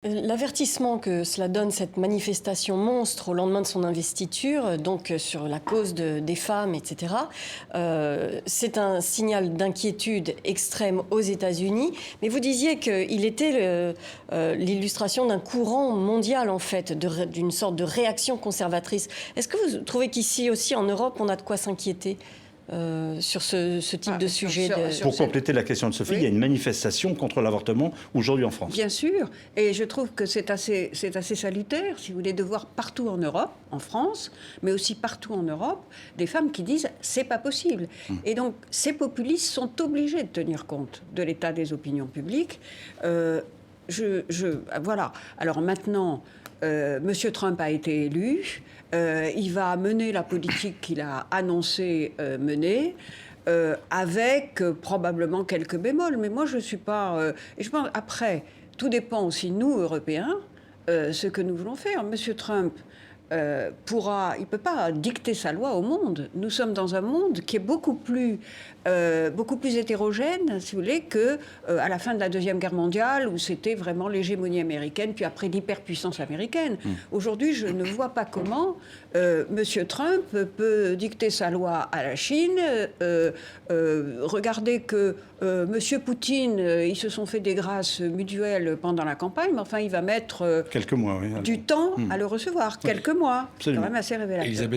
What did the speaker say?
L'avertissement que cela donne, cette manifestation monstre au lendemain de son investiture, donc sur la cause des femmes, etc., c'est un signal d'inquiétude extrême aux États-Unis. Mais vous disiez qu'il était l'illustration d'un courant mondial, en fait, d'une sorte de réaction conservatrice. Est-ce que vous trouvez qu'ici aussi, en Europe, on a de quoi s'inquiéter sur ce type de sujet Pour compléter la question de Sophie, oui. Il y a une manifestation contre l'avortement aujourd'hui en France. Bien sûr, et je trouve que c'est assez salutaire, si vous voulez, de voir partout en Europe, en France, mais aussi partout en Europe, des femmes qui disent « c'est pas possible ». Et donc, ces populistes sont obligés de tenir compte de l'état des opinions publiques. Voilà. Alors maintenant, M. Trump a été élu. Il va mener la politique qu'il a annoncé mener, avec probablement quelques bémols. Mais moi, je ne suis pas... et je pense, après, tout dépend aussi, nous, Européens, ce que nous voulons faire. M. Trump il ne peut pas dicter sa loi au monde. Nous sommes dans un monde qui est beaucoup plus hétérogène, si vous voulez, qu'à la fin de la Deuxième Guerre mondiale, où c'était vraiment l'hégémonie américaine, puis après l'hyperpuissance américaine. Aujourd'hui, je ne vois pas comment M. Trump peut dicter sa loi à la Chine. Regardez que M. Poutine, ils se sont fait des grâces mutuelles pendant la campagne, mais enfin, il va mettre quelques mois, oui, du temps à le recevoir. Quelques mois. C'est quand même assez révélateur.